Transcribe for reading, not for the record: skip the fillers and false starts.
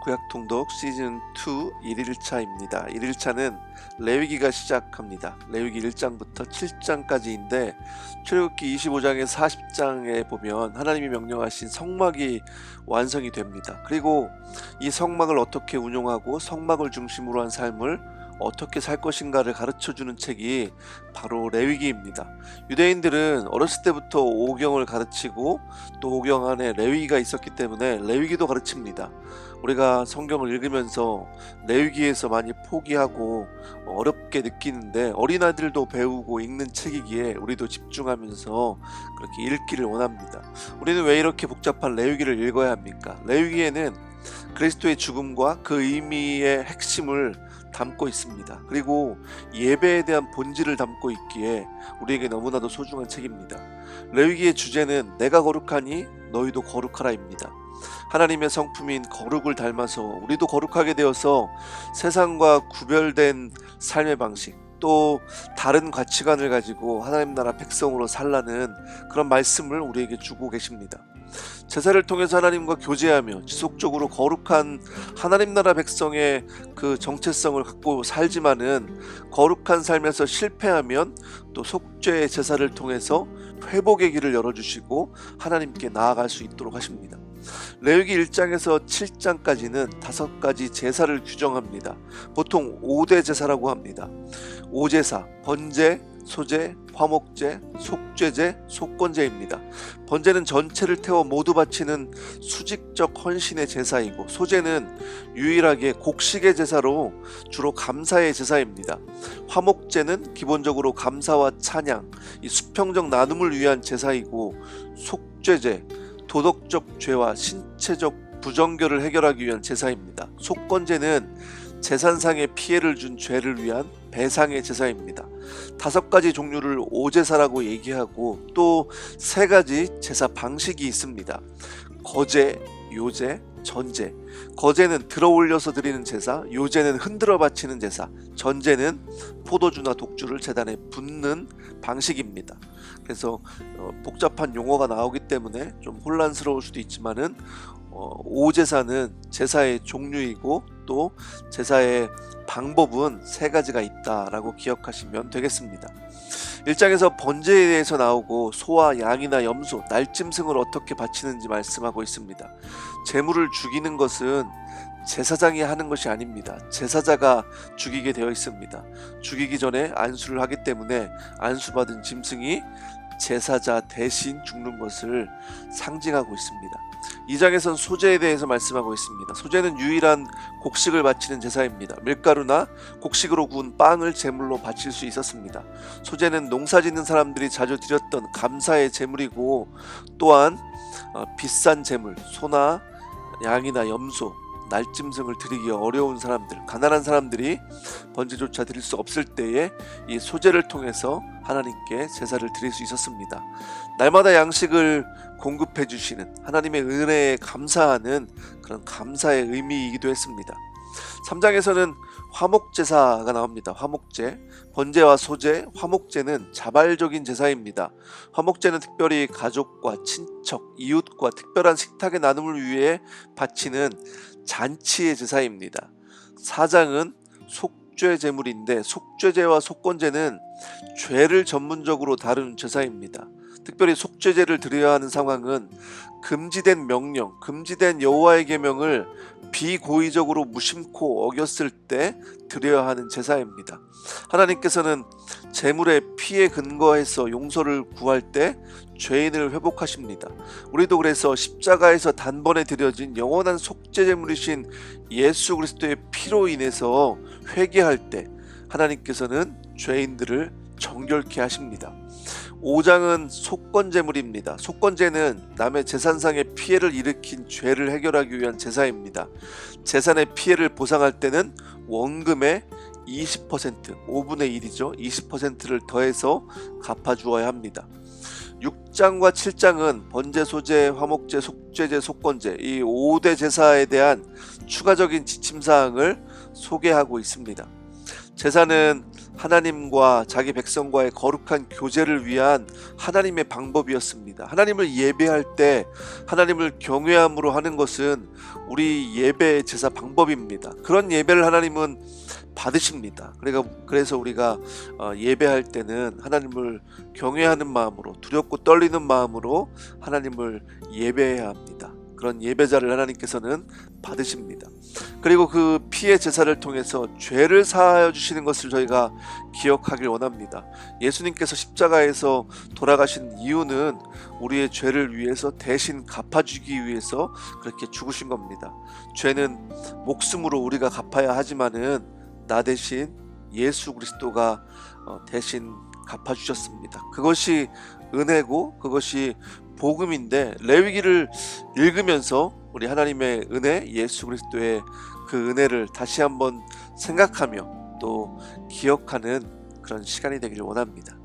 구약통독 시즌2 1일차입니다. 1일차는 레위기가 시작합니다. 레위기 1장부터 7장까지인데 출애굽기 25장에서 40장에 보면 하나님이 명령하신 성막이 완성이 됩니다. 그리고 이 성막을 어떻게 운용하고 성막을 중심으로 한 삶을 어떻게 살 것인가를 가르쳐주는 책이 바로 레위기입니다. 유대인들은 어렸을 때부터 오경을 가르치고 또 오경 안에 레위기가 있었기 때문에 레위기도 가르칩니다. 우리가 성경을 읽으면서 레위기에서 많이 포기하고 어렵게 느끼는데 어린아이들도 배우고 읽는 책이기에 우리도 집중하면서 그렇게 읽기를 원합니다. 우리는 왜 이렇게 복잡한 레위기를 읽어야 합니까? 레위기에는 그리스도의 죽음과 그 의미의 핵심을 담고 있습니다. 그리고 예배에 대한 본질을 담고 있기에 우리에게 너무나도 소중한 책입니다. 레위기의 주제는 내가 거룩하니 너희도 거룩하라입니다. 하나님의 성품인 거룩을 닮아서 우리도 거룩하게 되어서 세상과 구별된 삶의 방식 또 다른 가치관을 가지고 하나님 나라 백성으로 살라는 그런 말씀을 우리에게 주고 계십니다. 제사를 통해서 하나님과 교제하며 지속적으로 거룩한 하나님 나라 백성의 그 정체성을 갖고 살지만은 거룩한 삶에서 실패하면 또 속죄의 제사를 통해서 회복의 길을 열어주시고 하나님께 나아갈 수 있도록 하십니다. 레위기 1장에서 7장까지는 5가지 제사를 규정합니다. 보통 5대 제사라고 합니다. 5제사, 번제, 소제, 화목제, 속죄제, 속건제입니다. 번제는 전체를 태워 모두 바치는 수직적 헌신의 제사이고 소제는 유일하게 곡식의 제사로 주로 감사의 제사입니다. 화목제는 기본적으로 감사와 찬양, 이 수평적 나눔을 위한 제사이고 속죄제, 도덕적 죄와 신체적 부정결을 해결하기 위한 제사입니다. 속건제는 재산상의 피해를 준 죄를 위한 배상의 제사입니다. 5가지 종류를 오제사라고 얘기하고 또 3가지 제사 방식이 있습니다. 거제, 요제, 전제. 거제는 들어올려서 드리는 제사, 요제는 흔들어 바치는 제사, 전제는 포도주나 독주를 제단에 붓는 방식입니다. 그래서 복잡한 용어가 나오기 때문에 좀 혼란스러울 수도 있지만은 오제사는 제사의 종류이고 또 제사의 방법은 3가지가 있다라고 기억하시면 되겠습니다. 1장에서 번제에 대해서 나오고 소와 양이나 염소, 날짐승을 어떻게 바치는지 말씀하고 있습니다. 제물을 죽이는 것은 제사장이 하는 것이 아닙니다. 제사자가 죽이게 되어 있습니다. 죽이기 전에 안수를 하기 때문에 안수받은 짐승이 제사자 대신 죽는 것을 상징하고 있습니다. 2장에선 소제에 대해서 말씀하고 있습니다. 소제는 유일한 곡식을 바치는 제사입니다. 밀가루나 곡식으로 구운 빵을 제물로 바칠 수 있었습니다. 소제는 농사짓는 사람들이 자주 드렸던 감사의 제물이고 또한 비싼 제물, 소나 양이나 염소, 날짐승을 드리기 어려운 사람들, 가난한 사람들이 번제조차 드릴 수 없을 때에 이 소제를 통해서 하나님께 제사를 드릴 수 있었습니다. 날마다 양식을 공급해 주시는 하나님의 은혜에 감사하는 그런 감사의 의미이기도 했습니다. 3장에서는 화목제사가 나옵니다. 화목제, 번제와 소제, 화목제는 자발적인 제사입니다. 화목제는 특별히 가족과 친척, 이웃과 특별한 식탁의 나눔을 위해 바치는 잔치의 제사입니다. 4장은 속죄 제물인데 속죄제와 속건제는 죄를 전문적으로 다룬 제사입니다. 특별히 속죄제를 드려야 하는 상황은 금지된 명령, 금지된 여호와의 계명을 비고의적으로 무심코 어겼을 때 드려야 하는 제사입니다. 하나님께서는 제물의 피에 근거해서 용서를 구할 때 죄인을 회복하십니다. 우리도 그래서 십자가에서 단번에 드려진 영원한 속죄 제물이신 예수 그리스도의 피로 인해서 회개할 때 하나님께서는 죄인들을 정결케 하십니다. 5장은 속건제물입니다. 속건제는 남의 재산상의 피해를 일으킨 죄를 해결하기 위한 제사입니다. 재산의 피해를 보상할 때는 원금의 20%, 5분의 1이죠. 20%를 더해서 갚아주어야 합니다. 6장과 7장은 번제, 소제, 화목제, 속죄제, 속건제 이 5대 제사에 대한 추가적인 지침사항을 소개하고 있습니다. 제사는 하나님과 자기 백성과의 거룩한 교제를 위한 하나님의 방법이었습니다. 하나님을 예배할 때 하나님을 경외함으로 하는 것은 우리 예배 제사 방법입니다. 그런 예배를 하나님은 받으십니다. 그래서 우리가 예배할 때는 하나님을 경외하는 마음으로, 두렵고 떨리는 마음으로 하나님을 예배해야 합니다. 그런 예배자를 하나님께서는 받으십니다. 그리고 그 피의 제사를 통해서 죄를 사하여 주시는 것을 저희가 기억하길 원합니다. 예수님께서 십자가에서 돌아가신 이유는 우리의 죄를 위해서 대신 갚아주기 위해서 그렇게 죽으신 겁니다. 죄는 목숨으로 우리가 갚아야 하지만은 나 대신 예수 그리스도가 대신 갚아주셨습니다. 그것이 은혜고 그것이 복음인데, 레위기를 읽으면서 우리 하나님의 은혜, 예수 그리스도의 그 은혜를 다시 한번 생각하며 또 기억하는 그런 시간이 되기를 원합니다.